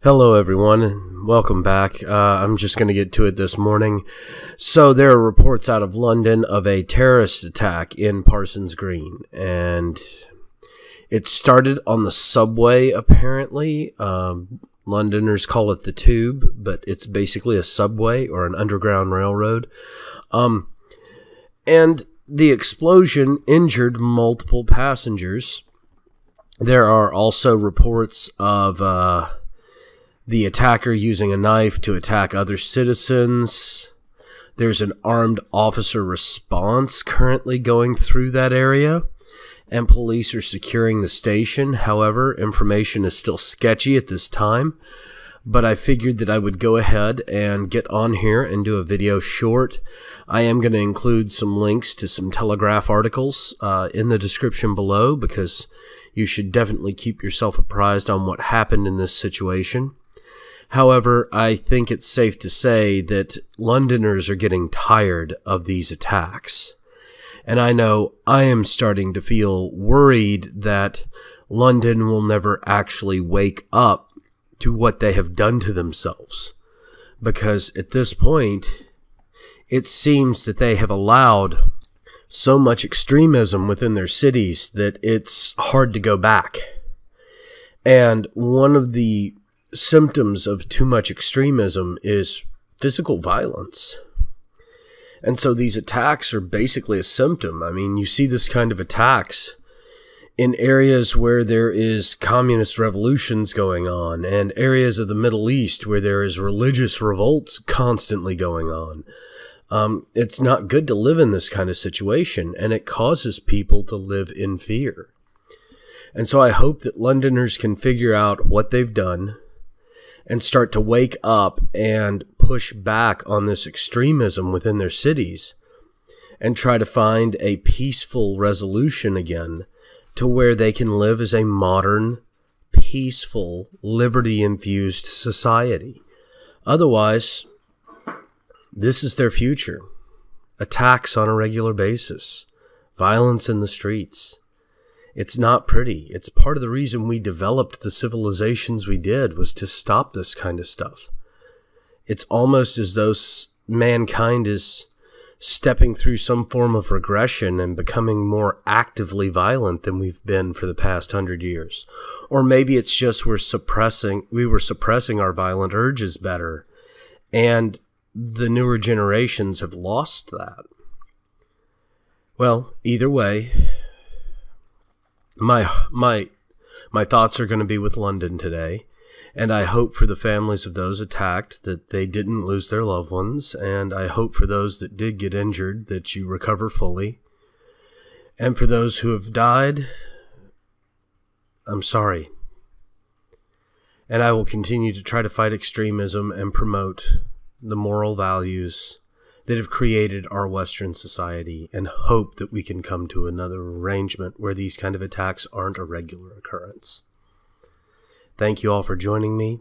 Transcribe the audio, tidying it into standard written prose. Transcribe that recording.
Hello everyone, and welcome back. I'm just going to get to it this morning. So there are reports out of London of a terrorist attack in Parsons Green, and it started on the subway apparently. Londoners call it the Tube, but it's basically a subway or an underground railroad. And the explosion injured multiple passengers. There are also reports of the attacker using a knife to attack other citizens. There's an armed officer response currently going through that area, and police are securing the station. However, information is still sketchy at this time, but I figured that I would go ahead and get on here and do a video short. I am going to include some links to some Telegraph articles in the description below, because you should definitely keep yourself apprised on what happened in this situation. However, I think it's safe to say that Londoners are getting tired of these attacks. And I know I am starting to feel worried that London will never actually wake up to what they have done to themselves. Because at this point, it seems that they have allowed so much extremism within their cities that it's hard to go back. And one of the symptoms of too much extremism is physical violence. And so these attacks are basically a symptom. I mean, you see this kind of attacks in areas where there is communist revolutions going on, and areas of the Middle East where there is religious revolts constantly going on. It's not good to live in this kind of situation, and it causes people to live in fear. And so I hope that Londoners can figure out what they've done and start to wake up and push back on this extremism within their cities and try to find a peaceful resolution again to where they can live as a modern, peaceful, liberty-infused society. Otherwise, this is their future. Attacks on a regular basis. Violence in the streets. It's not pretty. It's part of the reason we developed the civilizations we did, was to stop this kind of stuff. It's almost as though mankind is stepping through some form of regression and becoming more actively violent than we've been for the past 100 years. Or maybe it's just we were suppressing our violent urges better, and the newer generations have lost that. Well, either way, my thoughts are going to be with London today, and I hope for the families of those attacked that they didn't lose their loved ones, and I hope for those that did get injured that you recover fully. And for those who have died, I'm sorry. And I will continue to try to fight extremism and promote the moral values that have created our Western society, and hope that we can come to another arrangement where these kind of attacks aren't a regular occurrence. Thank you all for joining me.